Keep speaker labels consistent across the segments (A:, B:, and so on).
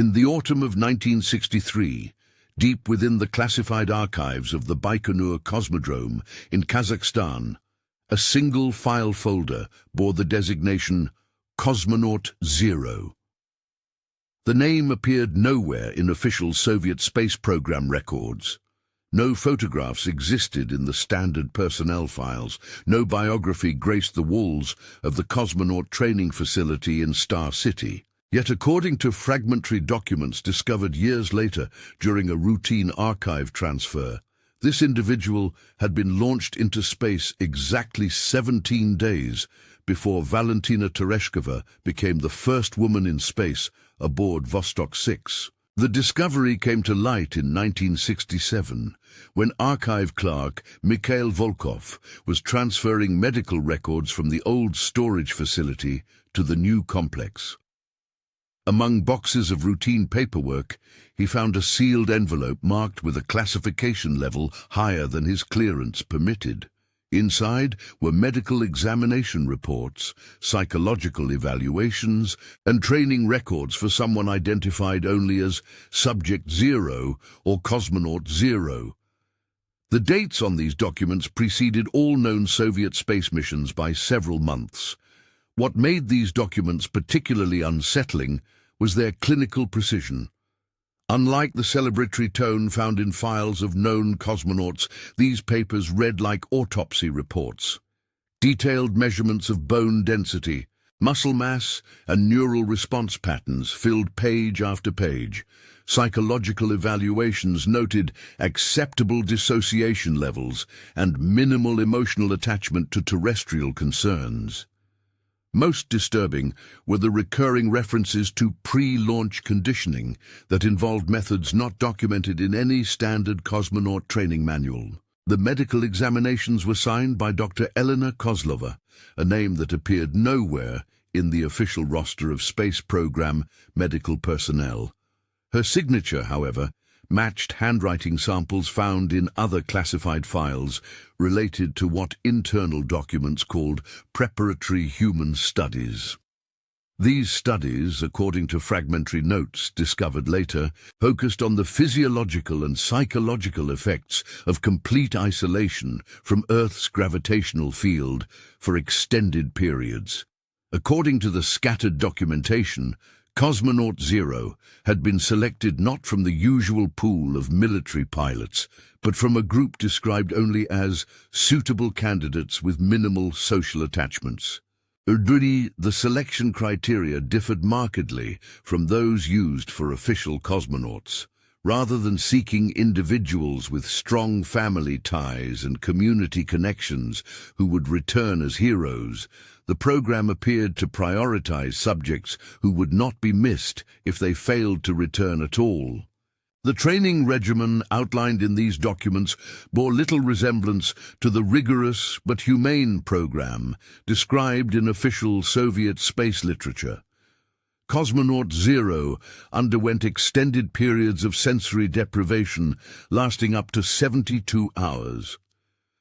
A: In the autumn of 1963, deep within the classified archives of the Baikonur Cosmodrome in Kazakhstan, a single file folder bore the designation Cosmonaut 0. The name appeared nowhere in official Soviet space program records. No photographs existed in the standard personnel files. No biography graced the walls of the cosmonaut training facility in Star City. Yet according to fragmentary documents discovered years later during a routine archive transfer, this individual had been launched into space exactly 17 days before Valentina Tereshkova became the first woman in space aboard Vostok 6. The discovery came to light in 1967 when archive clerk Mikhail Volkov was transferring medical records from the old storage facility to the new complex. Among boxes of routine paperwork, he found a sealed envelope marked with a classification level higher than his clearance permitted. Inside were medical examination reports, psychological evaluations, and training records for someone identified only as Subject 0 or Cosmonaut 0. The dates on these documents preceded all known Soviet space missions by several months. What made these documents particularly unsettling was their clinical precision. Unlike the celebratory tone found in files of known cosmonauts, these papers read like autopsy reports. Detailed measurements of bone density, muscle mass, and neural response patterns filled page after page. Psychological evaluations noted acceptable dissociation levels and minimal emotional attachment to terrestrial concerns. Most disturbing were the recurring references to pre-launch conditioning that involved methods not documented in any standard cosmonaut training manual. The medical examinations were signed by Dr. Elena Kozlova, a name that appeared nowhere in the official roster of space program medical personnel. Her signature, however, matched handwriting samples found in other classified files related to what internal documents called preparatory human studies. These studies, according to fragmentary notes discovered later, focused on the physiological and psychological effects of complete isolation from Earth's gravitational field for extended periods. According to the scattered documentation, Cosmonaut 0 had been selected not from the usual pool of military pilots, but from a group described only as suitable candidates with minimal social attachments. The selection criteria differed markedly from those used for official cosmonauts. Rather than seeking individuals with strong family ties and community connections who would return as heroes, the program appeared to prioritize subjects who would not be missed if they failed to return at all. The training regimen outlined in these documents bore little resemblance to the rigorous but humane program described in official Soviet space literature. Cosmonaut 0 underwent extended periods of sensory deprivation lasting up to 72 hours.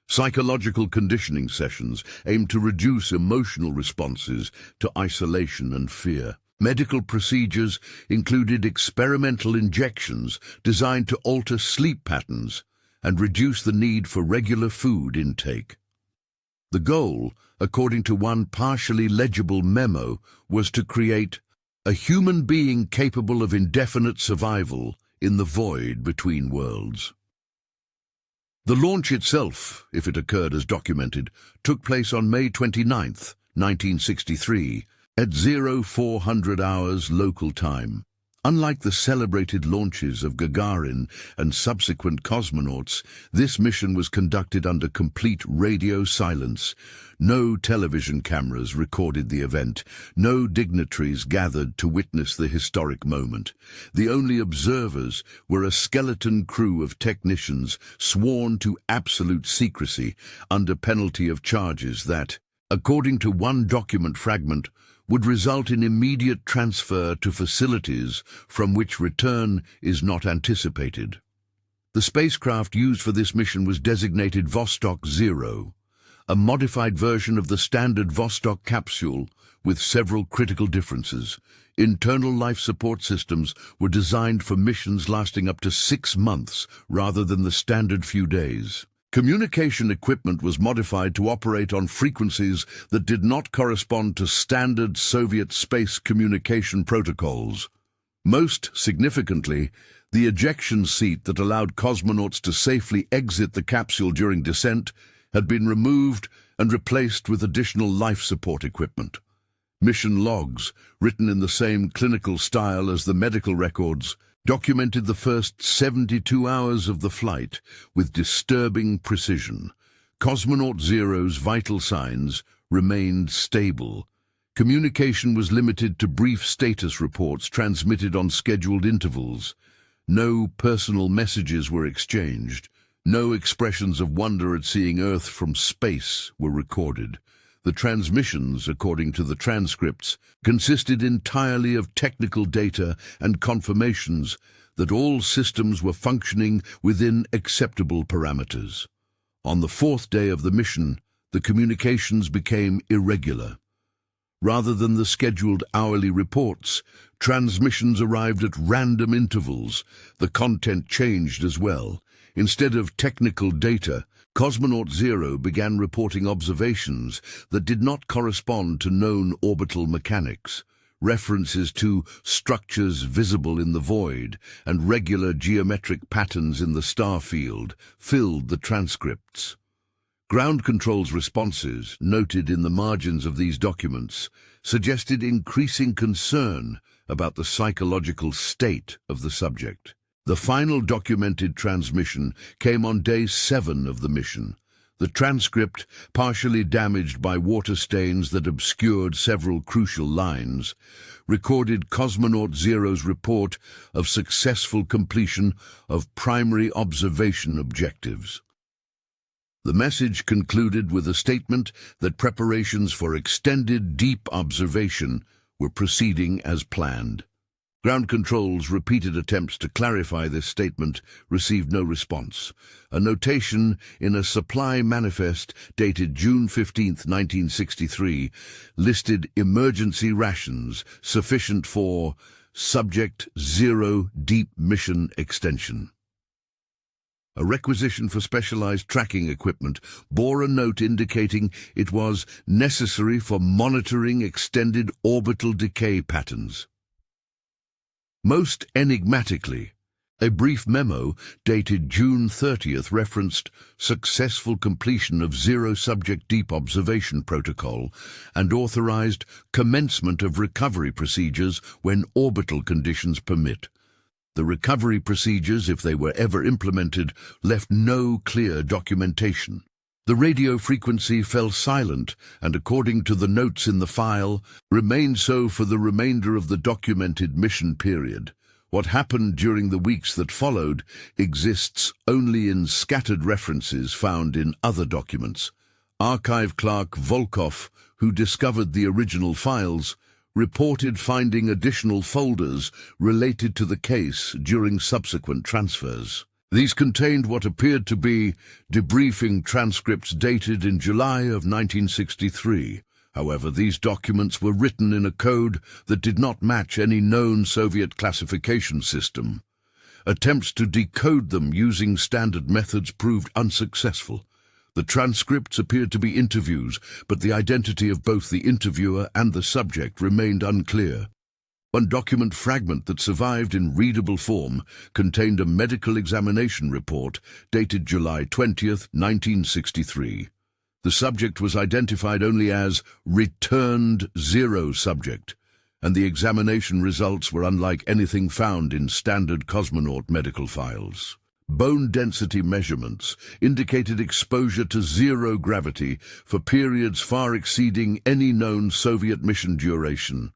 A: Psychological conditioning sessions aimed to reduce emotional responses to isolation and fear. Medical procedures included experimental injections designed to alter sleep patterns and reduce the need for regular food intake. The goal, according to one partially legible memo, was to create a human being capable of indefinite survival in the void between worlds. The launch itself, if it occurred as documented, took place on May 29, 1963, at 0400 hours local time. Unlike the celebrated launches of Gagarin and subsequent cosmonauts, this mission was conducted under complete radio silence. No television cameras recorded the event. No dignitaries gathered to witness the historic moment. The only observers were a skeleton crew of technicians sworn to absolute secrecy under penalty of charges that, according to one document fragment, would result in immediate transfer to facilities from which return is not anticipated. The spacecraft used for this mission was designated Vostok 0, a modified version of the standard Vostok capsule with several critical differences. Internal life support systems were designed for missions lasting up to 6 months rather than the standard few days. Communication equipment was modified to operate on frequencies that did not correspond to standard Soviet space communication protocols. Most significantly, the ejection seat that allowed cosmonauts to safely exit the capsule during descent had been removed and replaced with additional life support equipment. Mission logs, written in the same clinical style as the medical records, documented the first 72 hours of the flight with disturbing precision. Cosmonaut Zero's vital signs remained stable. Communication was limited to brief status reports transmitted on scheduled intervals. No personal messages were exchanged. No expressions of wonder at seeing Earth from space were recorded. The transmissions, according to the transcripts, consisted entirely of technical data and confirmations that all systems were functioning within acceptable parameters. On the 4th day of the mission, the communications became irregular. Rather than the scheduled hourly reports, transmissions arrived at random intervals. The content changed as well. Instead of technical data, Cosmonaut Zero began reporting observations that did not correspond to known orbital mechanics. References to structures visible in the void and regular geometric patterns in the star field filled the transcripts. Ground control's responses, noted in the margins of these documents, suggested increasing concern about the psychological state of the subject. The final documented transmission came on day 7 of the mission. The transcript, partially damaged by water stains that obscured several crucial lines, recorded Cosmonaut Zero's report of successful completion of primary observation objectives. The message concluded with a statement that preparations for extended deep observation were proceeding as planned. Ground Control's repeated attempts to clarify this statement received no response. A notation in a supply manifest dated June 15, 1963, listed emergency rations sufficient for Subject Zero Deep Mission Extension. A requisition for specialized tracking equipment bore a note indicating it was necessary for monitoring extended orbital decay patterns. Most enigmatically, a brief memo dated June 30th referenced successful completion of zero-subject deep observation protocol and authorized commencement of recovery procedures when orbital conditions permit. The recovery procedures, if they were ever implemented, left no clear documentation. The radio frequency fell silent and, according to the notes in the file, remained so for the remainder of the documented mission period. What happened during the weeks that followed exists only in scattered references found in other documents. Archive clerk Volkov, who discovered the original files, reported finding additional folders related to the case during subsequent transfers. These contained what appeared to be debriefing transcripts dated in July of 1963. However, these documents were written in a code that did not match any known Soviet classification system. Attempts to decode them using standard methods proved unsuccessful. The transcripts appeared to be interviews, but the identity of both the interviewer and the subject remained unclear. One document fragment that survived in readable form contained a medical examination report dated July 20th, 1963. The subject was identified only as returned zero subject, and the examination results were unlike anything found in standard cosmonaut medical files. Bone density measurements indicated exposure to zero gravity for periods far exceeding any known Soviet mission duration.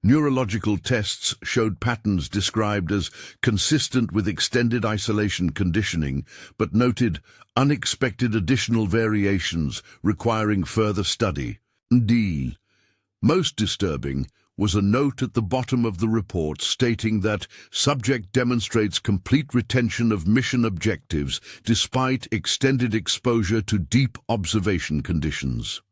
A: Neurological tests showed patterns described as consistent with extended isolation conditioning, but noted unexpected additional variations requiring further study. D. Most disturbing was a note at the bottom of the report stating that subject demonstrates complete retention of mission objectives despite extended exposure to deep observation conditions.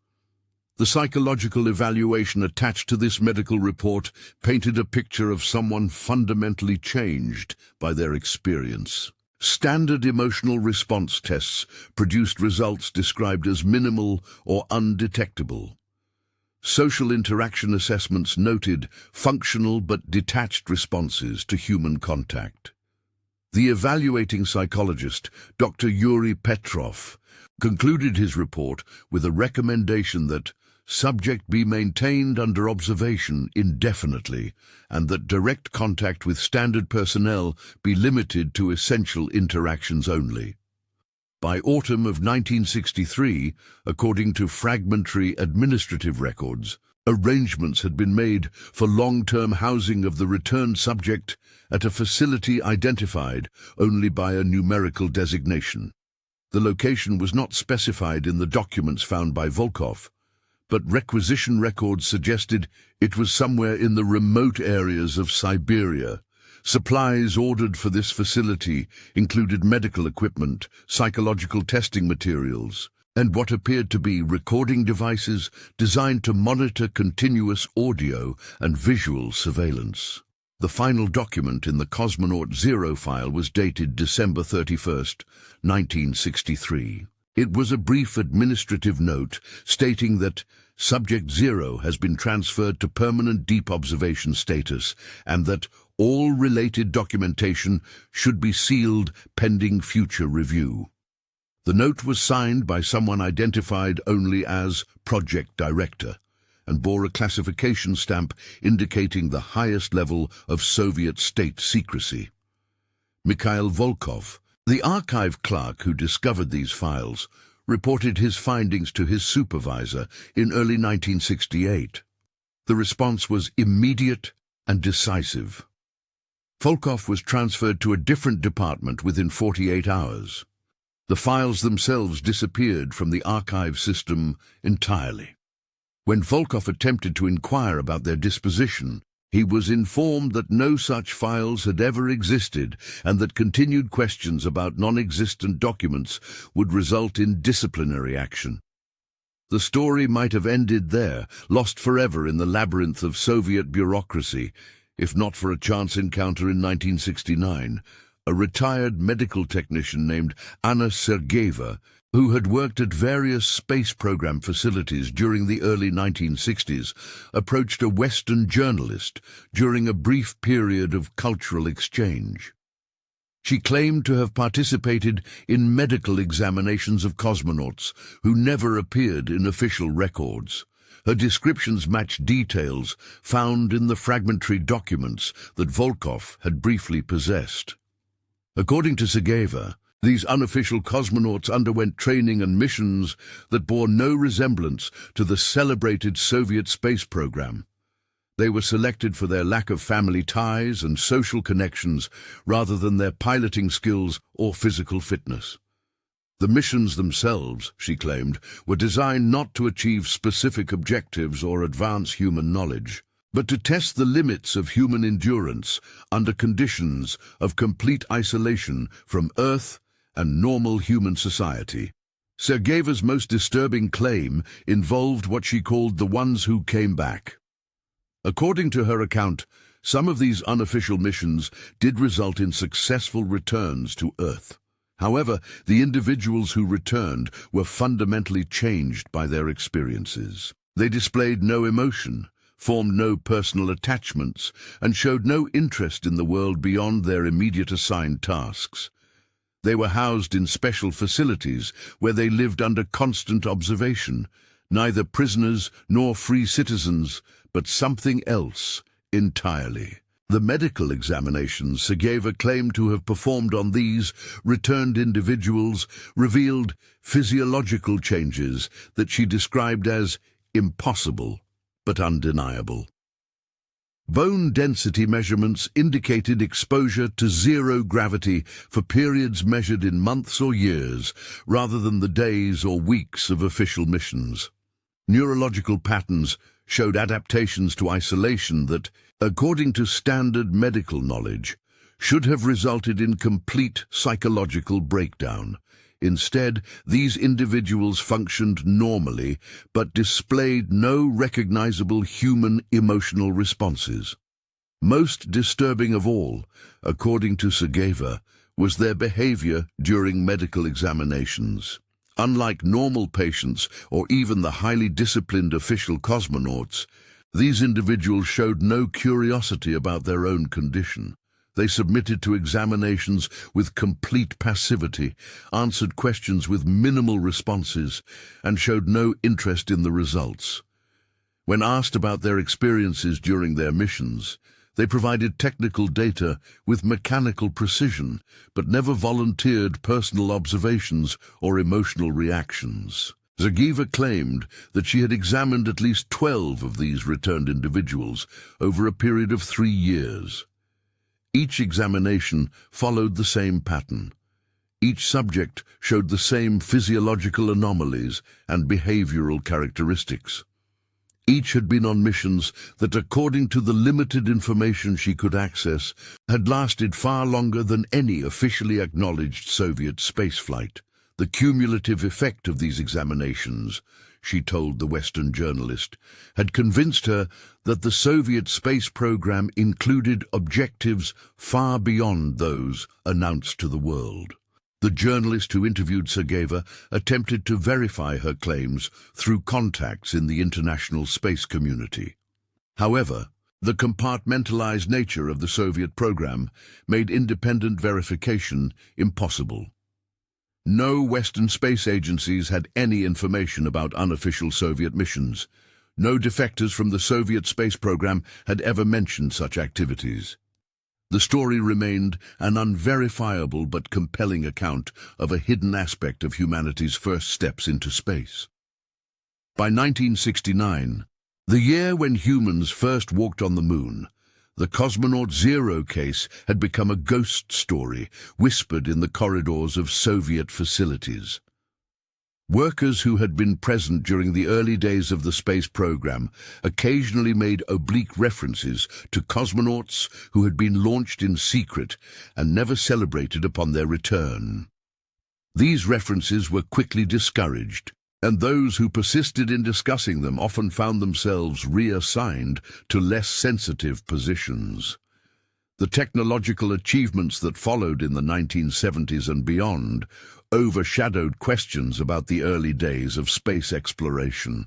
A: The psychological evaluation attached to this medical report painted a picture of someone fundamentally changed by their experience. Standard emotional response tests produced results described as minimal or undetectable. Social interaction assessments noted functional but detached responses to human contact. The evaluating psychologist, Dr. Yuri Petrov, concluded his report with a recommendation that subject be maintained under observation indefinitely and that direct contact with standard personnel be limited to essential interactions only. By autumn of 1963, according to fragmentary administrative records, arrangements had been made for long-term housing of the returned subject at a facility identified only by a numerical designation. The location was not specified in the documents found by Volkov, but requisition records suggested it was somewhere in the remote areas of Siberia. Supplies ordered for this facility included medical equipment, psychological testing materials, and what appeared to be recording devices designed to monitor continuous audio and visual surveillance. The final document in the Cosmonaut Zero file was dated December 31st, 1963. It was a brief administrative note stating that Subject Zero has been transferred to permanent deep observation status and that all related documentation should be sealed pending future review. The note was signed by someone identified only as Project Director and bore a classification stamp indicating the highest level of Soviet state secrecy. Mikhail Volkov, the archive clerk who discovered these files, reported his findings to his supervisor in early 1968. The response was immediate and decisive. Volkov was transferred to a different department within 48 hours. The files themselves disappeared from the archive system entirely. When Volkov attempted to inquire about their disposition, he was informed that no such files had ever existed and that continued questions about non-existent documents would result in disciplinary action. The story might have ended there, lost forever in the labyrinth of Soviet bureaucracy, if not for a chance encounter in 1969. A retired medical technician named Anna Sergeyeva, who had worked at various space program facilities during the early 1960s, approached a Western journalist during a brief period of cultural exchange. She claimed to have participated in medical examinations of cosmonauts who never appeared in official records. Her descriptions matched details found in the fragmentary documents that Volkov had briefly possessed. According to Sergeyeva, these unofficial cosmonauts underwent training and missions that bore no resemblance to the celebrated Soviet space program. They were selected for their lack of family ties and social connections rather than their piloting skills or physical fitness. The missions themselves, she claimed, were designed not to achieve specific objectives or advance human knowledge, but to test the limits of human endurance under conditions of complete isolation from Earth and normal human society. Sergeyeva's most disturbing claim involved what she called the ones who came back. According to her account, some of these unofficial missions did result in successful returns to Earth. However, the individuals who returned were fundamentally changed by their experiences. They displayed no emotion, formed no personal attachments, and showed no interest in the world beyond their immediate assigned tasks. They were housed in special facilities where they lived under constant observation, neither prisoners nor free citizens, but something else entirely. The medical examinations Sergeyeva claimed to have performed on these returned individuals revealed physiological changes that she described as impossible but undeniable. Bone density measurements indicated exposure to zero gravity for periods measured in months or years, rather than the days or weeks of official missions. Neurological patterns showed adaptations to isolation that, according to standard medical knowledge, should have resulted in complete psychological breakdown, Instead, these individuals functioned normally, but displayed no recognizable human emotional responses. Most disturbing of all, according to Segeva, was their behavior during medical examinations. Unlike normal patients or even the highly disciplined official cosmonauts, these individuals showed no curiosity about their own condition. They submitted to examinations with complete passivity, answered questions with minimal responses, and showed no interest in the results. When asked about their experiences during their missions, they provided technical data with mechanical precision, but never volunteered personal observations or emotional reactions. Segeva claimed that she had examined at least 12 of these returned individuals over a period of 3 years. Each examination followed the same pattern. Each subject showed the same physiological anomalies and behavioral characteristics. Each had been on missions that, according to the limited information she could access, had lasted far longer than any officially acknowledged Soviet spaceflight. The cumulative effect of these examinations, she told the Western journalist, had convinced her that the Soviet space program included objectives far beyond those announced to the world. The journalist who interviewed Segeva attempted to verify her claims through contacts in the international space community. However, the compartmentalized nature of the Soviet program made independent verification impossible. No Western space agencies had any information about unofficial Soviet missions. No defectors from the Soviet space program had ever mentioned such activities. The story remained an unverifiable but compelling account of a hidden aspect of humanity's first steps into space. By 1969, the year when humans first walked on the moon, the Cosmonaut Zero case had become a ghost story whispered in the corridors of Soviet facilities. Workers who had been present during the early days of the space program occasionally made oblique references to cosmonauts who had been launched in secret and never celebrated upon their return. These references were quickly discouraged, and those who persisted in discussing them often found themselves reassigned to less sensitive positions. The technological achievements that followed in the 1970s and beyond overshadowed questions about the early days of space exploration.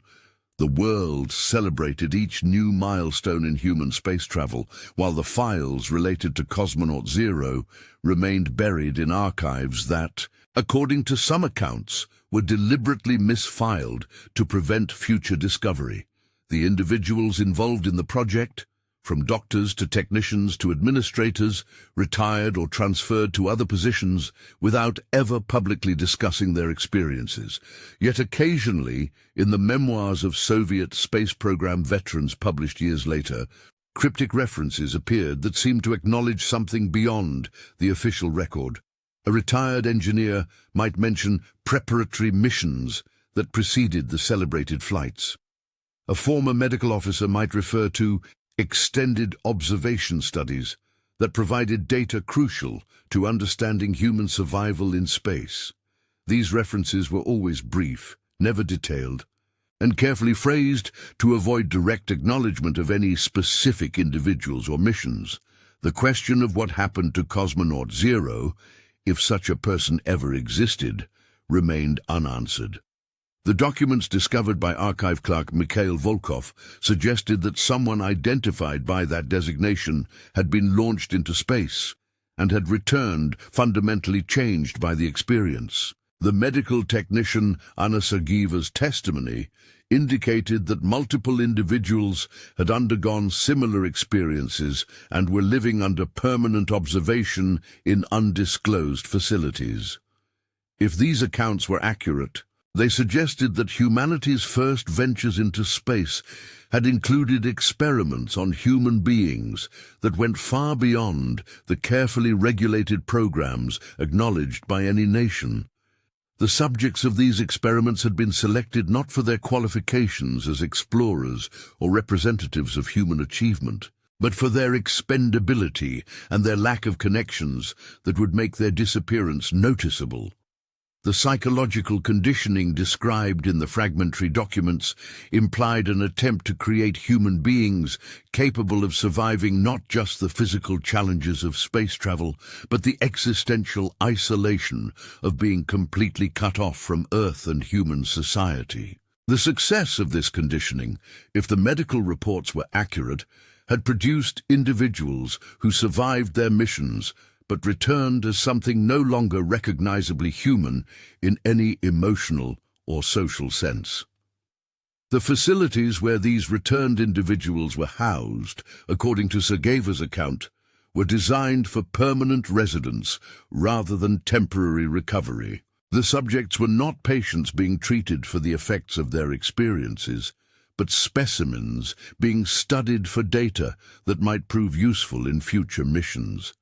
A: The world celebrated each new milestone in human space travel, while the files related to Cosmonaut Zero remained buried in archives that, according to some accounts, were deliberately misfiled to prevent future discovery. The individuals involved in the project, from doctors to technicians to administrators, retired or transferred to other positions without ever publicly discussing their experiences. Yet occasionally, in the memoirs of Soviet space program veterans published years later, cryptic references appeared that seemed to acknowledge something beyond the official record. A retired engineer might mention preparatory missions that preceded the celebrated flights. A former medical officer might refer to extended observation studies that provided data crucial to understanding human survival in space. These references were always brief, never detailed, and carefully phrased to avoid direct acknowledgement of any specific individuals or missions. The question of what happened to Cosmonaut Zero, if such a person ever existed, remained unanswered. The documents discovered by archive clerk Mikhail Volkov suggested that someone identified by that designation had been launched into space and had returned fundamentally changed by the experience. The medical technician Anna Segeva's testimony indicated that multiple individuals had undergone similar experiences and were living under permanent observation in undisclosed facilities. If these accounts were accurate, they suggested that humanity's first ventures into space had included experiments on human beings that went far beyond the carefully regulated programs acknowledged by any nation. The subjects of these experiments had been selected not for their qualifications as explorers or representatives of human achievement, but for their expendability and their lack of connections that would make their disappearance noticeable. The psychological conditioning described in the fragmentary documents implied an attempt to create human beings capable of surviving not just the physical challenges of space travel, but the existential isolation of being completely cut off from Earth and human society. The success of this conditioning, if the medical reports were accurate, had produced individuals who survived their missions but returned as something no longer recognizably human in any emotional or social sense. The facilities where these returned individuals were housed, according to Sergeyeva's account, were designed for permanent residence rather than temporary recovery. The subjects were not patients being treated for the effects of their experiences, but specimens being studied for data that might prove useful in future missions.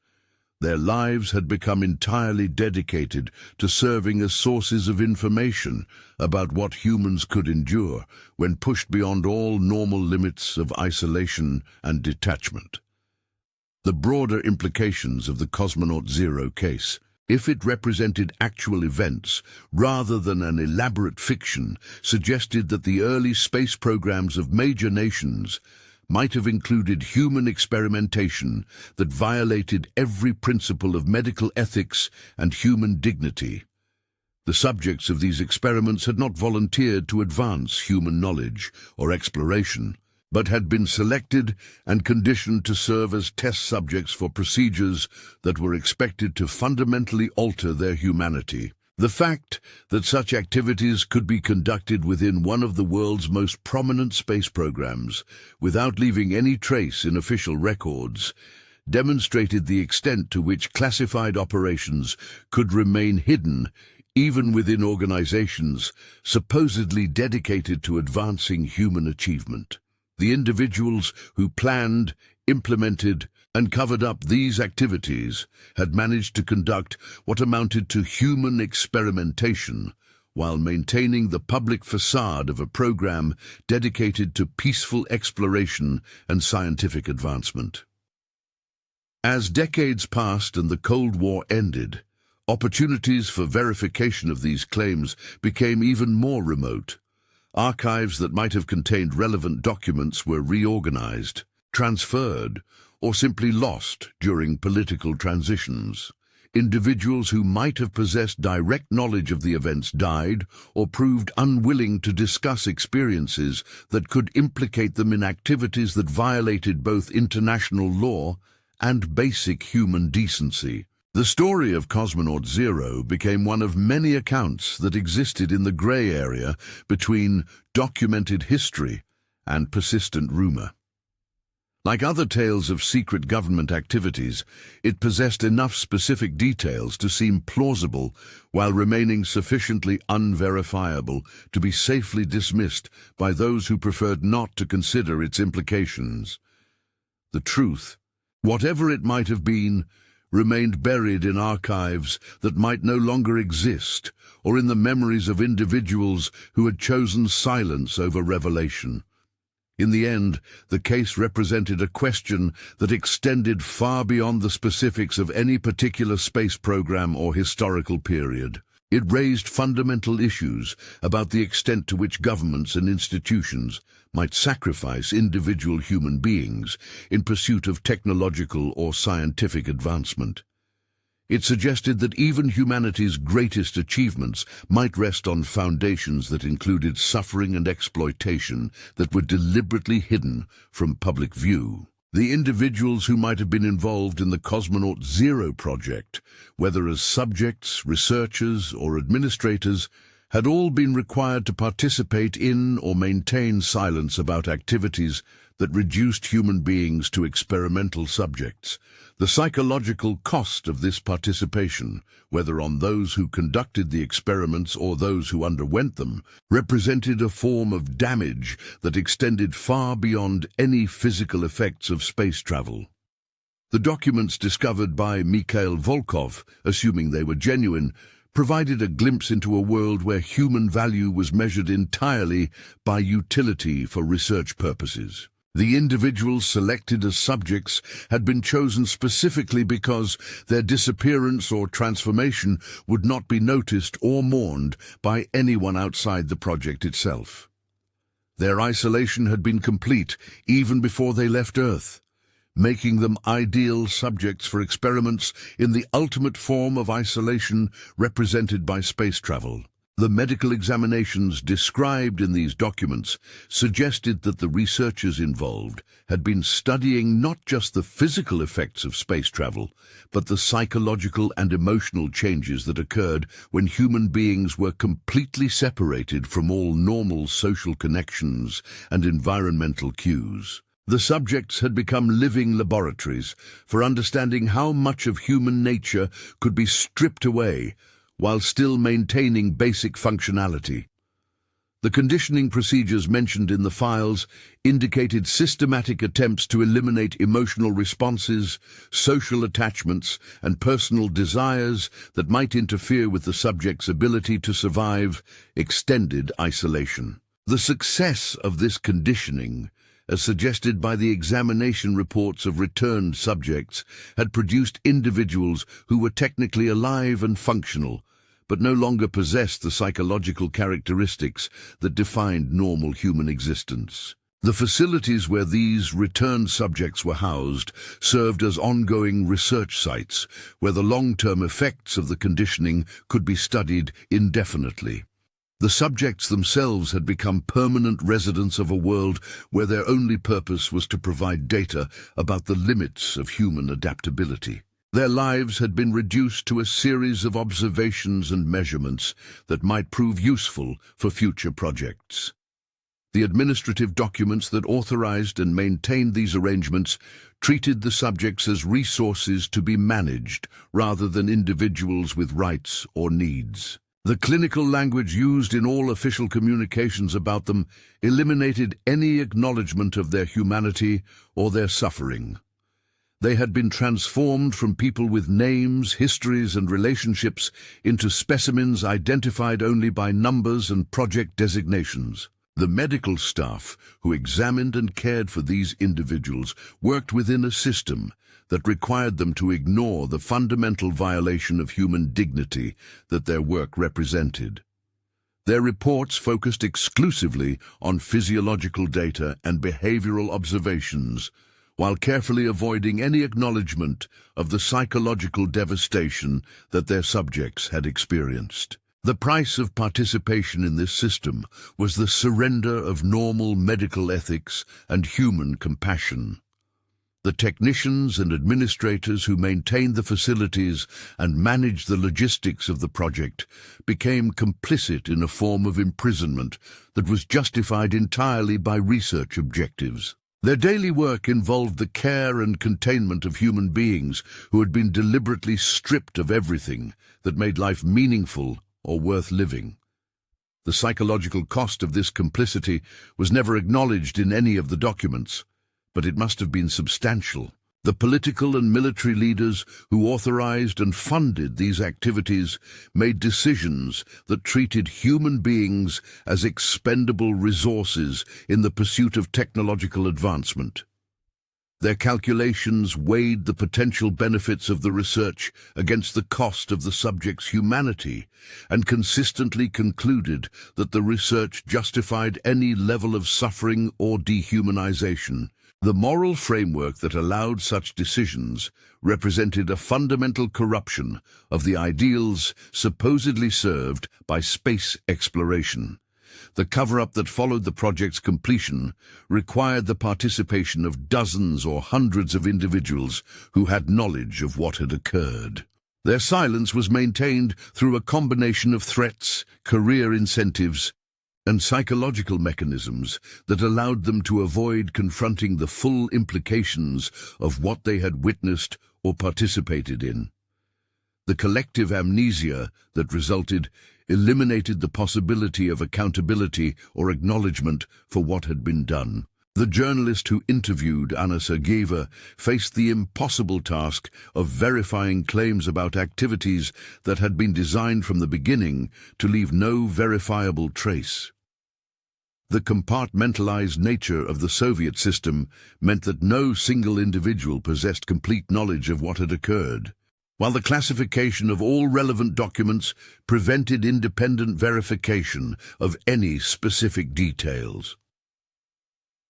A: Their lives had become entirely dedicated to serving as sources of information about what humans could endure when pushed beyond all normal limits of isolation and detachment. The broader implications of the Cosmonaut Zero case, if it represented actual events rather than an elaborate fiction, suggested that the early space programs of major nations might have included human experimentation that violated every principle of medical ethics and human dignity. The subjects of these experiments had not volunteered to advance human knowledge or exploration, but had been selected and conditioned to serve as test subjects for procedures that were expected to fundamentally alter their humanity. The fact that such activities could be conducted within one of the world's most prominent space programs without leaving any trace in official records demonstrated the extent to which classified operations could remain hidden even within organizations supposedly dedicated to advancing human achievement. The individuals who planned, implemented, and covered up these activities had managed to conduct what amounted to human experimentation while maintaining the public facade of a program dedicated to peaceful exploration and scientific advancement. As decades passed and the Cold War ended, opportunities for verification of these claims became even more remote. Archives that might have contained relevant documents were reorganized, transferred, or simply lost during political transitions. Individuals who might have possessed direct knowledge of the events died or proved unwilling to discuss experiences that could implicate them in activities that violated both international law and basic human decency. The story of Cosmonaut Zero became one of many accounts that existed in the gray area between documented history and persistent rumor. Like other tales of secret government activities, it possessed enough specific details to seem plausible while remaining sufficiently unverifiable to be safely dismissed by those who preferred not to consider its implications. The truth, whatever it might have been, remained buried in archives that might no longer exist, or in the memories of individuals who had chosen silence over revelation. In the end, the case represented a question that extended far beyond the specifics of any particular space program or historical period. It raised fundamental issues about the extent to which governments and institutions might sacrifice individual human beings in pursuit of technological or scientific advancement. It suggested that even humanity's greatest achievements might rest on foundations that included suffering and exploitation that were deliberately hidden from public view. The individuals who might have been involved in the Cosmonaut Zero project, whether as subjects, researchers, or administrators, had all been required to participate in or maintain silence about activities that reduced human beings to experimental subjects. The psychological cost of this participation, whether on those who conducted the experiments or those who underwent them, represented a form of damage that extended far beyond any physical effects of space travel. The documents discovered by Mikhail Volkov, assuming they were genuine, provided a glimpse into a world where human value was measured entirely by utility for research purposes. The individuals selected as subjects had been chosen specifically because their disappearance or transformation would not be noticed or mourned by anyone outside the project itself. Their isolation had been complete even before they left Earth, making them ideal subjects for experiments in the ultimate form of isolation represented by space travel. The medical examinations described in these documents suggested that the researchers involved had been studying not just the physical effects of space travel, but the psychological and emotional changes that occurred when human beings were completely separated from all normal social connections and environmental cues. The subjects had become living laboratories for understanding how much of human nature could be stripped away while still maintaining basic functionality. The conditioning procedures mentioned in the files indicated systematic attempts to eliminate emotional responses, social attachments, and personal desires that might interfere with the subject's ability to survive extended isolation. The success of this conditioning, as suggested by the examination reports of returned subjects, had produced individuals who were technically alive and functional, but no longer possessed the psychological characteristics that defined normal human existence. The facilities where these returned subjects were housed served as ongoing research sites where the long-term effects of the conditioning could be studied indefinitely. The subjects themselves had become permanent residents of a world where their only purpose was to provide data about the limits of human adaptability. Their lives had been reduced to a series of observations and measurements that might prove useful for future projects. The administrative documents that authorized and maintained these arrangements treated the subjects as resources to be managed rather than individuals with rights or needs. The clinical language used in all official communications about them eliminated any acknowledgement of their humanity or their suffering. They had been transformed from people with names, histories, and relationships into specimens identified only by numbers and project designations. The medical staff who examined and cared for these individuals worked within a system that required them to ignore the fundamental violation of human dignity that their work represented. Their reports focused exclusively on physiological data and behavioral observations, while carefully avoiding any acknowledgement of the psychological devastation that their subjects had experienced. The price of participation in this system was the surrender of normal medical ethics and human compassion. The technicians and administrators who maintained the facilities and managed the logistics of the project became complicit in a form of imprisonment that was justified entirely by research objectives. Their daily work involved the care and containment of human beings who had been deliberately stripped of everything that made life meaningful or worth living. The psychological cost of this complicity was never acknowledged in any of the documents, but it must have been substantial. The political and military leaders who authorized and funded these activities made decisions that treated human beings as expendable resources in the pursuit of technological advancement. Their calculations weighed the potential benefits of the research against the cost of the subject's humanity and consistently concluded that the research justified any level of suffering or dehumanization. The moral framework that allowed such decisions represented a fundamental corruption of the ideals supposedly served by space exploration. The cover-up that followed the project's completion required the participation of dozens or hundreds of individuals who had knowledge of what had occurred. Their silence was maintained through a combination of threats, career incentives, and psychological mechanisms that allowed them to avoid confronting the full implications of what they had witnessed or participated in. The collective amnesia that resulted eliminated the possibility of accountability or acknowledgement for what had been done. The journalist who interviewed Anna Sergeyeva faced the impossible task of verifying claims about activities that had been designed from the beginning to leave no verifiable trace. The compartmentalized nature of the Soviet system meant that no single individual possessed complete knowledge of what had occurred, while the classification of all relevant documents prevented independent verification of any specific details.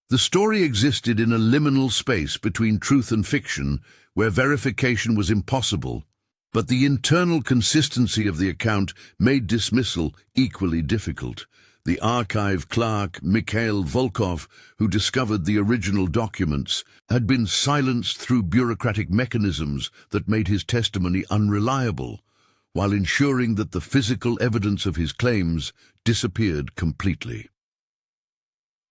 A: The story existed in a liminal space between truth and fiction, where verification was impossible, but the internal consistency of the account made dismissal equally difficult. The archive clerk, Mikhail Volkov, who discovered the original documents, had been silenced through bureaucratic mechanisms that made his testimony unreliable, while ensuring that the physical evidence of his claims disappeared completely.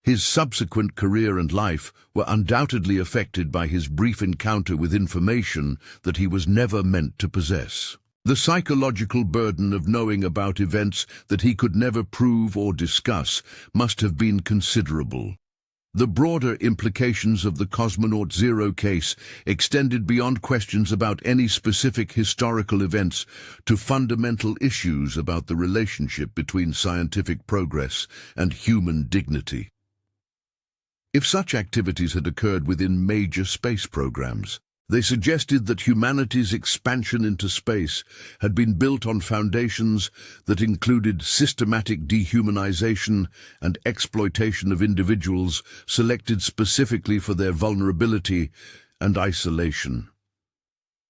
A: His subsequent career and life were undoubtedly affected by his brief encounter with information that he was never meant to possess. The psychological burden of knowing about events that he could never prove or discuss must have been considerable. The broader implications of the Cosmonaut Zero case extended beyond questions about any specific historical events to fundamental issues about the relationship between scientific progress and human dignity. If such activities had occurred within major space programs, they suggested that humanity's expansion into space had been built on foundations that included systematic dehumanization and exploitation of individuals selected specifically for their vulnerability and isolation.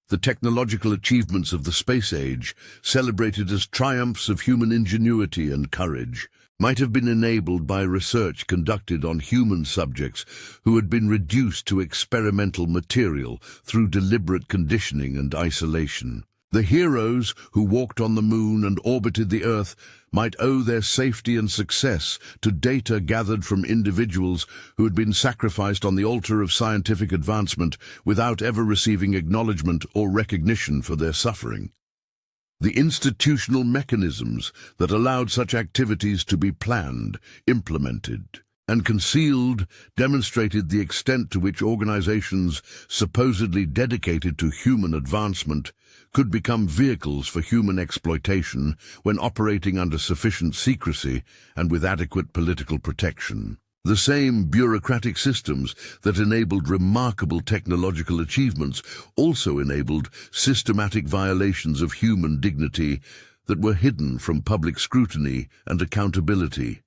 A: The technological achievements of the space age, celebrated as triumphs of human ingenuity and courage, might have been enabled by research conducted on human subjects who had been reduced to experimental material through deliberate conditioning and isolation. The heroes who walked on the moon and orbited the Earth might owe their safety and success to data gathered from individuals who had been sacrificed on the altar of scientific advancement without ever receiving acknowledgement or recognition for their suffering. The institutional mechanisms that allowed such activities to be planned, implemented, and concealed demonstrated the extent to which organizations supposedly dedicated to human advancement could become vehicles for human exploitation when operating under sufficient secrecy and with adequate political protection. The same bureaucratic systems that enabled remarkable technological achievements also enabled systematic violations of human dignity that were hidden from public scrutiny and accountability.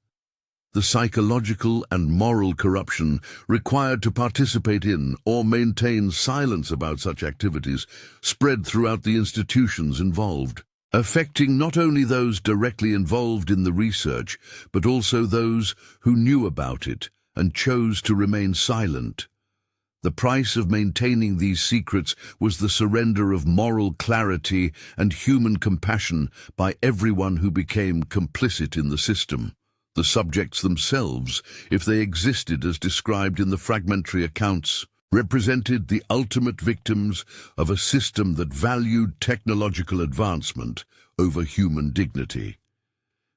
A: The psychological and moral corruption required to participate in or maintain silence about such activities spread throughout the institutions involved, affecting not only those directly involved in the research, but also those who knew about it and chose to remain silent. The price of maintaining these secrets was the surrender of moral clarity and human compassion by everyone who became complicit in the system. The subjects themselves, if they existed as described in the fragmentary accounts, represented the ultimate victims of a system that valued technological advancement over human dignity.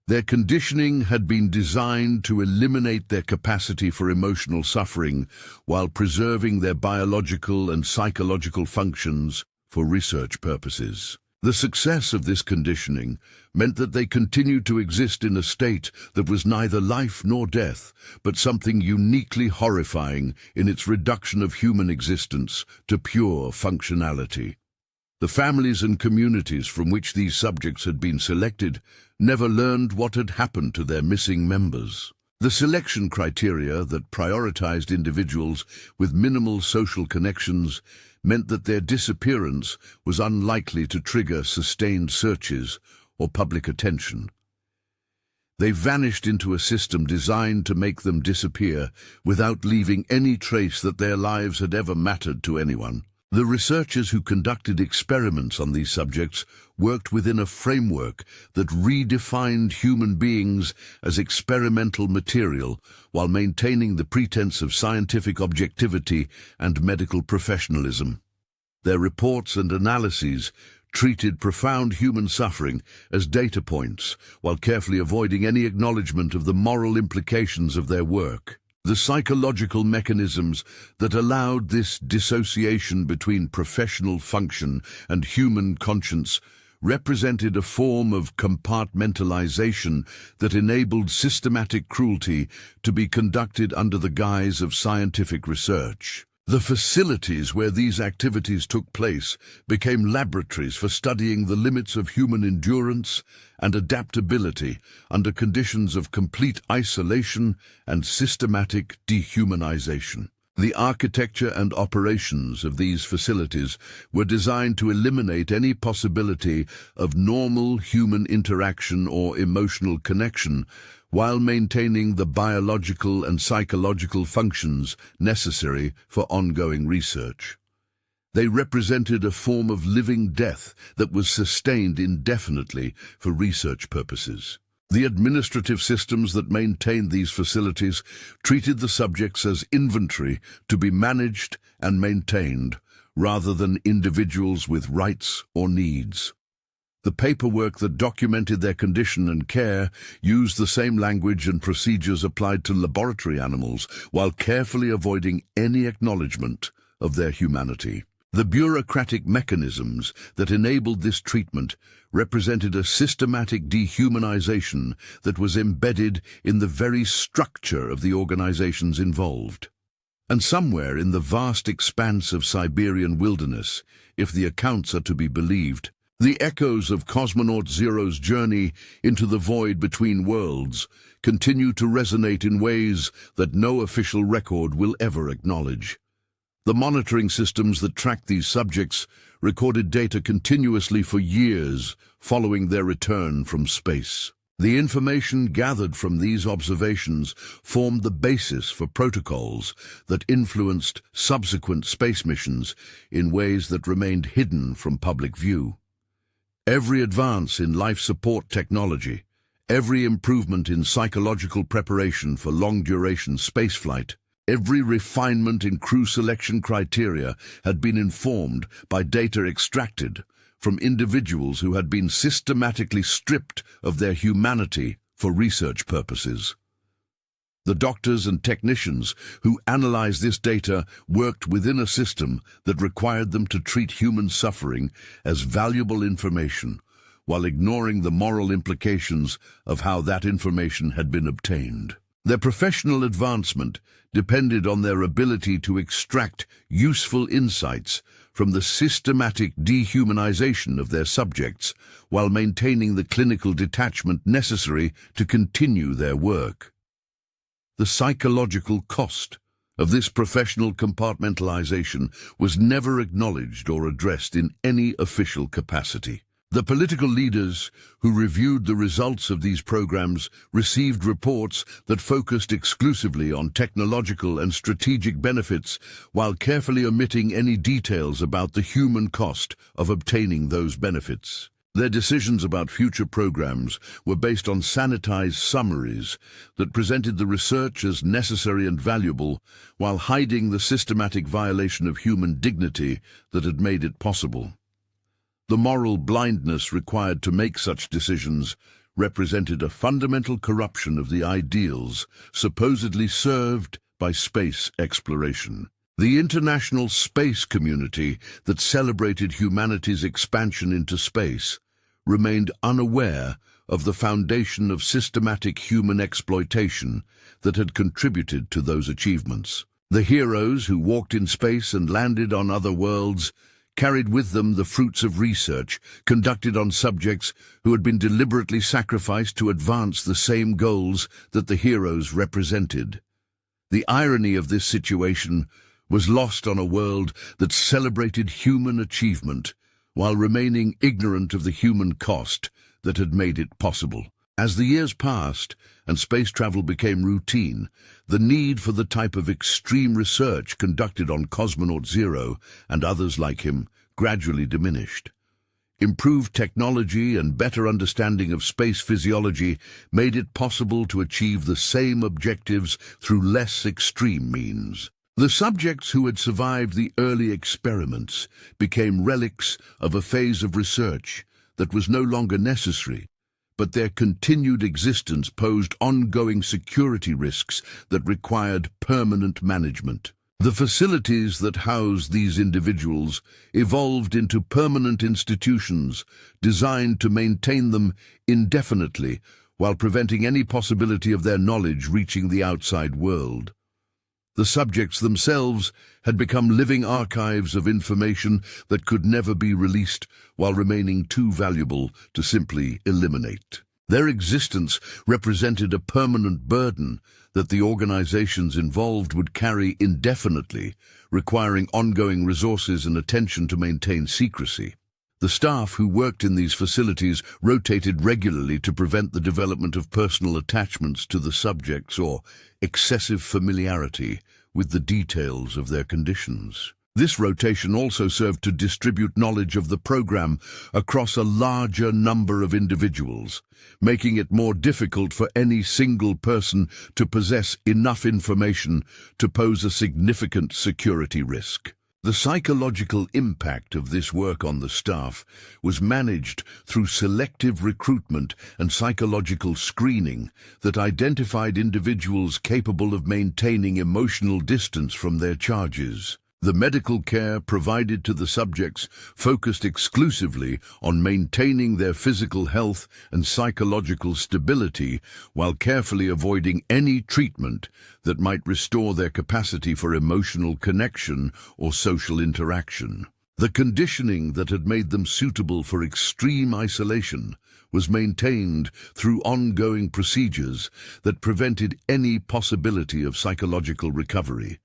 A: Their conditioning had been designed to eliminate their capacity for emotional suffering while preserving their biological and psychological functions for research purposes. The success of this conditioning meant that they continued to exist in a state that was neither life nor death, but something uniquely horrifying in its reduction of human existence to pure functionality. The families and communities from which these subjects had been selected never learned what had happened to their missing members. The selection criteria that prioritized individuals with minimal social connections meant that their disappearance was unlikely to trigger sustained searches or public attention. They vanished into a system designed to make them disappear without leaving any trace that their lives had ever mattered to anyone. The researchers who conducted experiments on these subjects worked within a framework that redefined human beings as experimental material while maintaining the pretense of scientific objectivity and medical professionalism. Their reports and analyses treated profound human suffering as data points while carefully avoiding any acknowledgement of the moral implications of their work. The psychological mechanisms that allowed this dissociation between professional function and human conscience represented a form of compartmentalization that enabled systematic cruelty to be conducted under the guise of scientific research. The facilities where these activities took place became laboratories for studying the limits of human endurance and adaptability under conditions of complete isolation and systematic dehumanization. The architecture and operations of these facilities were designed to eliminate any possibility of normal human interaction or emotional connection, while maintaining the biological and psychological functions necessary for ongoing research. They represented a form of living death that was sustained indefinitely for research purposes. The administrative systems that maintained these facilities treated the subjects as inventory to be managed and maintained, rather than individuals with rights or needs. The paperwork that documented their condition and care used the same language and procedures applied to laboratory animals, while carefully avoiding any acknowledgement of their humanity. The bureaucratic mechanisms that enabled this treatment represented a systematic dehumanization that was embedded in the very structure of the organizations involved. And somewhere in the vast expanse of Siberian wilderness, if the accounts are to be believed, the echoes of Cosmonaut Zero's journey into the void between worlds continue to resonate in ways that no official record will ever acknowledge. The monitoring systems that tracked these subjects recorded data continuously for years following their return from space. The information gathered from these observations formed the basis for protocols that influenced subsequent space missions in ways that remained hidden from public view. Every advance in life support technology, every improvement in psychological preparation for long-duration spaceflight, every refinement in crew selection criteria had been informed by data extracted from individuals who had been systematically stripped of their humanity for research purposes. The doctors and technicians who analyzed this data worked within a system that required them to treat human suffering as valuable information, while ignoring the moral implications of how that information had been obtained. Their professional advancement depended on their ability to extract useful insights from the systematic dehumanization of their subjects, while maintaining the clinical detachment necessary to continue their work. The psychological cost of this professional compartmentalization was never acknowledged or addressed in any official capacity. The political leaders who reviewed the results of these programs received reports that focused exclusively on technological and strategic benefits, while carefully omitting any details about the human cost of obtaining those benefits. Their decisions about future programs were based on sanitized summaries that presented the research as necessary and valuable, while hiding the systematic violation of human dignity that had made it possible. The moral blindness required to make such decisions represented a fundamental corruption of the ideals supposedly served by space exploration. The international space community that celebrated humanity's expansion into space remained unaware of the foundation of systematic human exploitation that had contributed to those achievements. The heroes who walked in space and landed on other worlds carried with them the fruits of research conducted on subjects who had been deliberately sacrificed to advance the same goals that the heroes represented. The irony of this situation was lost on a world that celebrated human achievement while remaining ignorant of the human cost that had made it possible. As the years passed and space travel became routine, the need for the type of extreme research conducted on Cosmonaut Zero and others like him gradually diminished. Improved technology and better understanding of space physiology made it possible to achieve the same objectives through less extreme means. The subjects who had survived the early experiments became relics of a phase of research that was no longer necessary, but their continued existence posed ongoing security risks that required permanent management. The facilities that housed these individuals evolved into permanent institutions designed to maintain them indefinitely while preventing any possibility of their knowledge reaching the outside world. The subjects themselves had become living archives of information that could never be released while remaining too valuable to simply eliminate. Their existence represented a permanent burden that the organizations involved would carry indefinitely, requiring ongoing resources and attention to maintain secrecy. The staff who worked in these facilities rotated regularly to prevent the development of personal attachments to the subjects or excessive familiarity with the details of their conditions. This rotation also served to distribute knowledge of the program across a larger number of individuals, making it more difficult for any single person to possess enough information to pose a significant security risk. The psychological impact of this work on the staff was managed through selective recruitment and psychological screening that identified individuals capable of maintaining emotional distance from their charges. The medical care provided to the subjects focused exclusively on maintaining their physical health and psychological stability while carefully avoiding any treatment that might restore their capacity for emotional connection or social interaction. The conditioning that had made them suitable for extreme isolation was maintained through ongoing procedures that prevented any possibility of psychological recovery.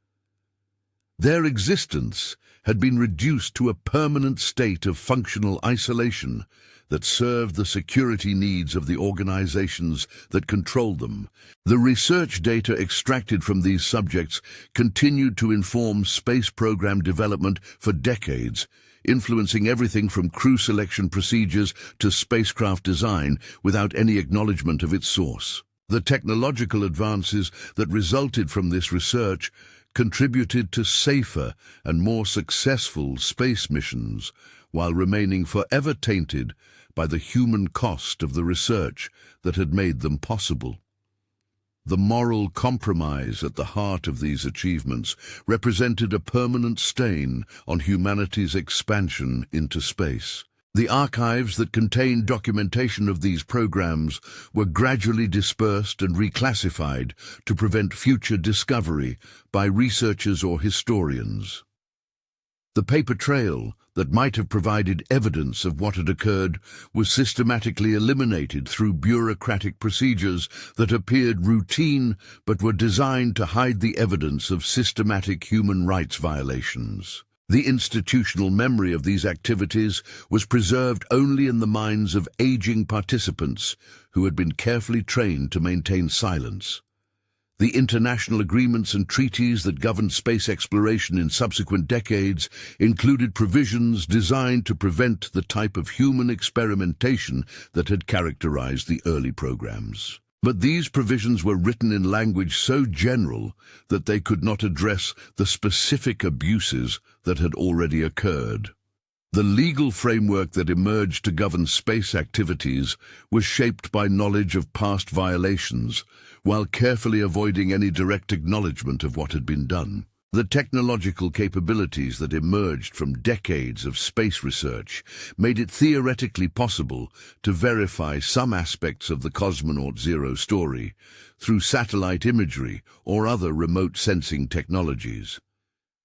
A: Their existence had been reduced to a permanent state of functional isolation that served the security needs of the organizations that controlled them. The research data extracted from these subjects continued to inform space program development for decades, influencing everything from crew selection procedures to spacecraft design without any acknowledgement of its source. The technological advances that resulted from this research contributed to safer and more successful space missions, while remaining forever tainted by the human cost of the research that had made them possible. The moral compromise at the heart of these achievements represented a permanent stain on humanity's expansion into space. The archives that contained documentation of these programs were gradually dispersed and reclassified to prevent future discovery by researchers or historians. The paper trail that might have provided evidence of what had occurred was systematically eliminated through bureaucratic procedures that appeared routine but were designed to hide the evidence of systematic human rights violations. The institutional memory of these activities was preserved only in the minds of aging participants who had been carefully trained to maintain silence. The international agreements and treaties that governed space exploration in subsequent decades included provisions designed to prevent the type of human experimentation that had characterized the early programs. But these provisions were written in language so general that they could not address the specific abuses that had already occurred. The legal framework that emerged to govern space activities was shaped by knowledge of past violations, while carefully avoiding any direct acknowledgement of what had been done. The technological capabilities that emerged from decades of space research made it theoretically possible to verify some aspects of the Cosmonaut Zero story through satellite imagery or other remote sensing technologies.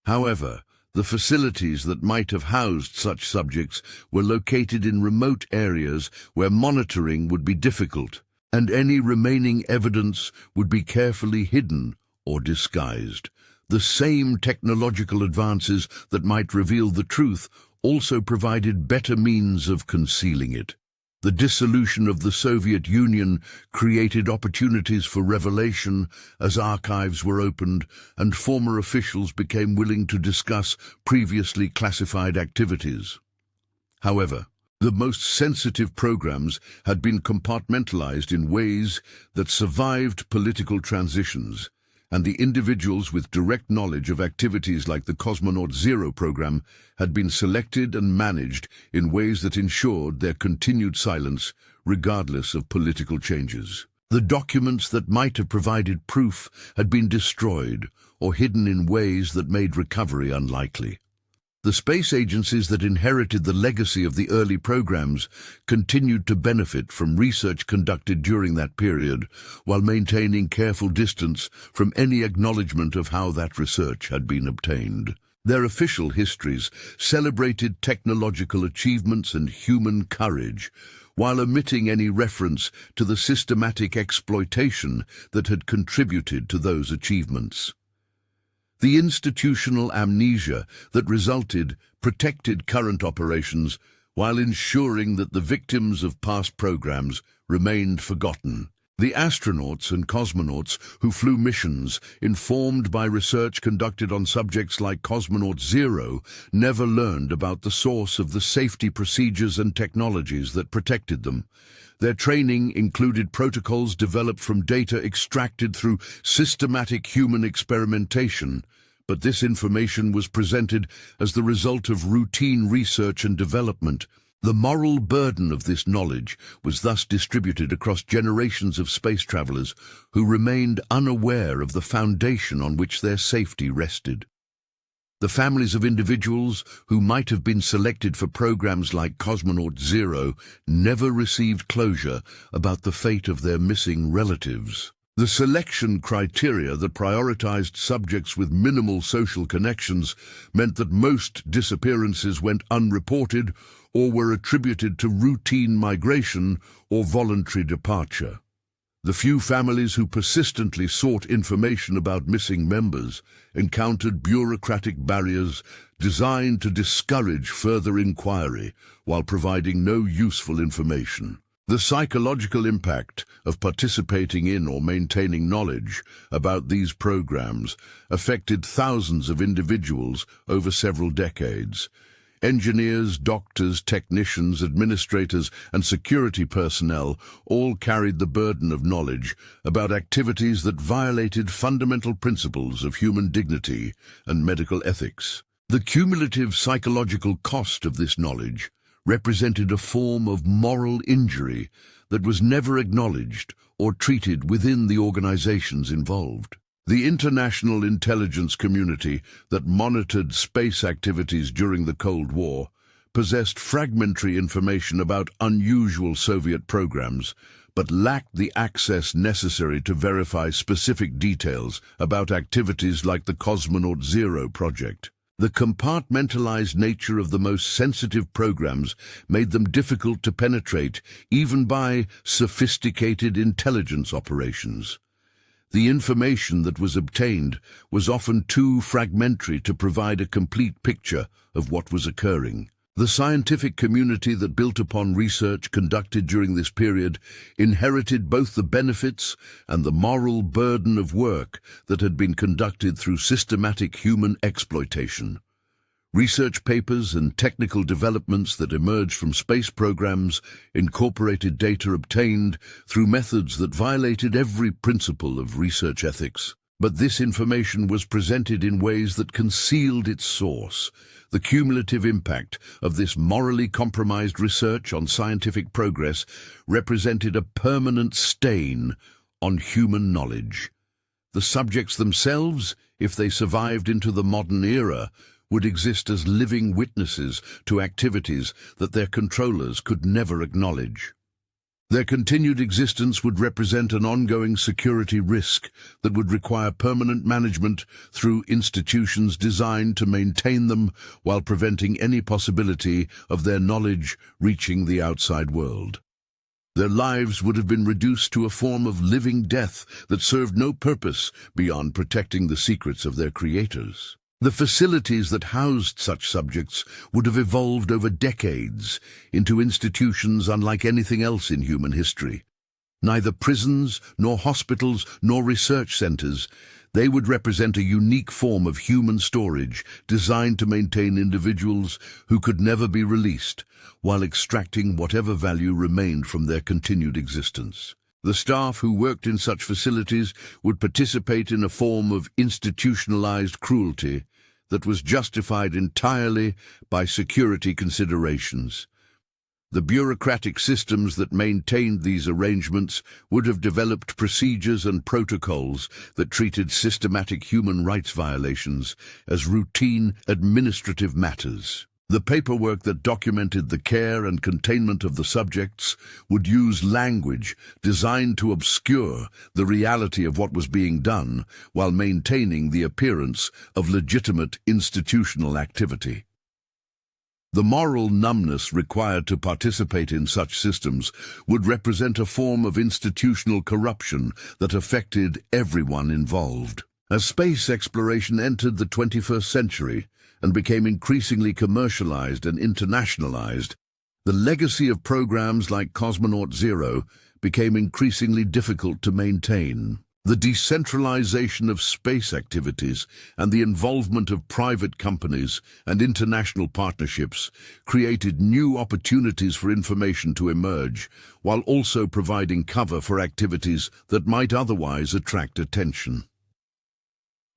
A: However, the facilities that might have housed such subjects were located in remote areas where monitoring would be difficult, and any remaining evidence would be carefully hidden or disguised. The same technological advances that might reveal the truth also provided better means of concealing it. The dissolution of the Soviet Union created opportunities for revelation as archives were opened and former officials became willing to discuss previously classified activities. However, the most sensitive programs had been compartmentalized in ways that survived political transitions, and the individuals with direct knowledge of activities like the Cosmonaut Zero program had been selected and managed in ways that ensured their continued silence regardless of political changes. The documents that might have provided proof had been destroyed or hidden in ways that made recovery unlikely. The space agencies that inherited the legacy of the early programs continued to benefit from research conducted during that period, while maintaining careful distance from any acknowledgement of how that research had been obtained. Their official histories celebrated technological achievements and human courage, while omitting any reference to the systematic exploitation that had contributed to those achievements. The institutional amnesia that resulted protected current operations while ensuring that the victims of past programs remained forgotten. The astronauts and cosmonauts who flew missions informed by research conducted on subjects like Cosmonaut Zero never learned about the source of the safety procedures and technologies that protected them. Their training included protocols developed from data extracted through systematic human experimentation, but this information was presented as the result of routine research and development. The moral burden of this knowledge was thus distributed across generations of space travelers who remained unaware of the foundation on which their safety rested. The families of individuals who might have been selected for programs like Cosmonaut Zero never received closure about the fate of their missing relatives. The selection criteria that prioritized subjects with minimal social connections meant that most disappearances went unreported or were attributed to routine migration or voluntary departure. The few families who persistently sought information about missing members encountered bureaucratic barriers designed to discourage further inquiry while providing no useful information. The psychological impact of participating in or maintaining knowledge about these programs affected thousands of individuals over several decades. Engineers, doctors, technicians, administrators, and security personnel all carried the burden of knowledge about activities that violated fundamental principles of human dignity and medical ethics. The cumulative psychological cost of this knowledge represented a form of moral injury that was never acknowledged or treated within the organizations involved. The international intelligence community that monitored space activities during the Cold War possessed fragmentary information about unusual Soviet programs, but lacked the access necessary to verify specific details about activities like the Cosmonaut Zero project. The compartmentalized nature of the most sensitive programs made them difficult to penetrate, even by sophisticated intelligence operations. The information that was obtained was often too fragmentary to provide a complete picture of what was occurring. The scientific community that built upon research conducted during this period inherited both the benefits and the moral burden of work that had been conducted through systematic human exploitation. Research papers and technical developments that emerged from space programs incorporated data obtained through methods that violated every principle of research ethics. But this information was presented in ways that concealed its source. The cumulative impact of this morally compromised research on scientific progress represented a permanent stain on human knowledge. The subjects themselves, if they survived into the modern era, would exist as living witnesses to activities that their controllers could never acknowledge. Their continued existence would represent an ongoing security risk that would require permanent management through institutions designed to maintain them while preventing any possibility of their knowledge reaching the outside world. Their lives would have been reduced to a form of living death that served no purpose beyond protecting the secrets of their creators. The facilities that housed such subjects would have evolved over decades into institutions unlike anything else in human history. Neither prisons, nor hospitals, nor research centers, they would represent a unique form of human storage designed to maintain individuals who could never be released, while extracting whatever value remained from their continued existence. The staff who worked in such facilities would participate in a form of institutionalized cruelty that was justified entirely by security considerations. The bureaucratic systems that maintained these arrangements would have developed procedures and protocols that treated systematic human rights violations as routine administrative matters. The paperwork that documented the care and containment of the subjects would use language designed to obscure the reality of what was being done while maintaining the appearance of legitimate institutional activity. The moral numbness required to participate in such systems would represent a form of institutional corruption that affected everyone involved. As space exploration entered the 21st century and became increasingly commercialized and internationalized, the legacy of programs like Cosmonaut Zero became increasingly difficult to maintain. The decentralization of space activities and the involvement of private companies and international partnerships created new opportunities for information to emerge, while also providing cover for activities that might otherwise attract attention.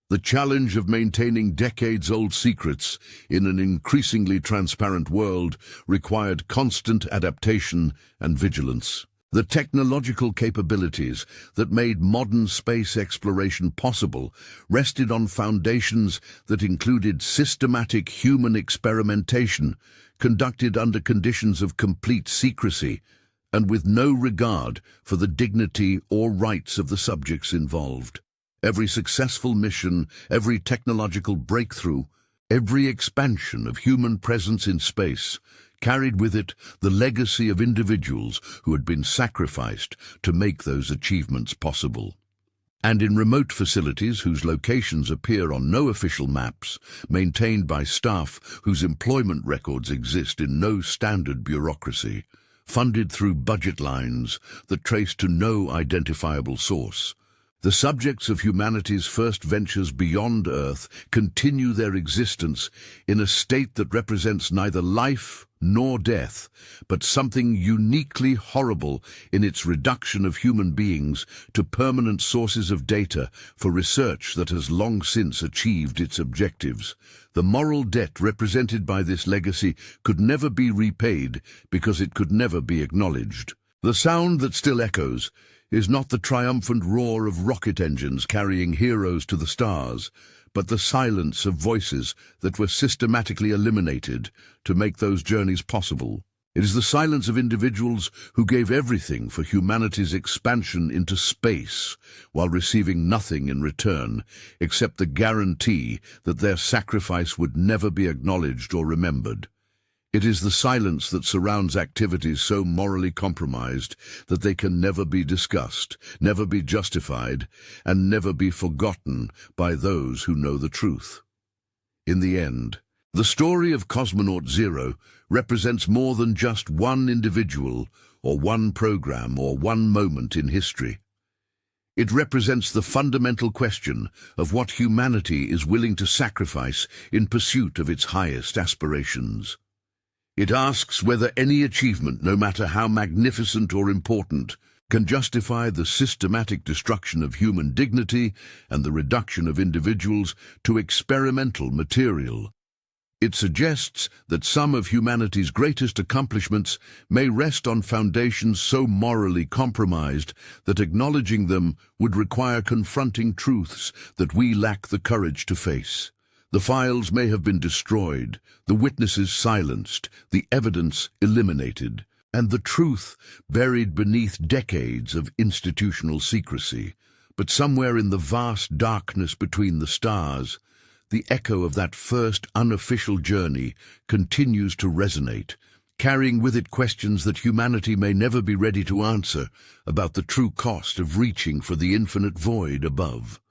A: The challenge of maintaining decades-old secrets in an increasingly transparent world required constant adaptation and vigilance. The technological capabilities that made modern space exploration possible rested on foundations that included systematic human experimentation, conducted under conditions of complete secrecy, and with no regard for the dignity or rights of the subjects involved. Every successful mission, every technological breakthrough, every expansion of human presence in space carried with it the legacy of individuals who had been sacrificed to make those achievements possible. And in remote facilities whose locations appear on no official maps, maintained by staff whose employment records exist in no standard bureaucracy, funded through budget lines that trace to no identifiable source, the subjects of humanity's first ventures beyond Earth continue their existence in a state that represents neither life nor death, but something uniquely horrible in its reduction of human beings to permanent sources of data for research that has long since achieved its objectives. The moral debt represented by this legacy could never be repaid because it could never be acknowledged. The sound that still echoes is not the triumphant roar of rocket engines carrying heroes to the stars, but the silence of voices that were systematically eliminated to make those journeys possible. It is the silence of individuals who gave everything for humanity's expansion into space, while receiving nothing in return except the guarantee that their sacrifice would never be acknowledged or remembered. It is the silence that surrounds activities so morally compromised that they can never be discussed, never be justified, and never be forgotten by those who know the truth. In the end, the story of Cosmonaut Zero represents more than just one individual or one program or one moment in history. It represents the fundamental question of what humanity is willing to sacrifice in pursuit of its highest aspirations. It asks whether any achievement, no matter how magnificent or important, can justify the systematic destruction of human dignity and the reduction of individuals to experimental material. It suggests that some of humanity's greatest accomplishments may rest on foundations so morally compromised that acknowledging them would require confronting truths that we lack the courage to face. The files may have been destroyed, the witnesses silenced, the evidence eliminated, and the truth buried beneath decades of institutional secrecy. But somewhere in the vast darkness between the stars, the echo of that first unofficial journey continues to resonate, carrying with it questions that humanity may never be ready to answer about the true cost of reaching for the infinite void above.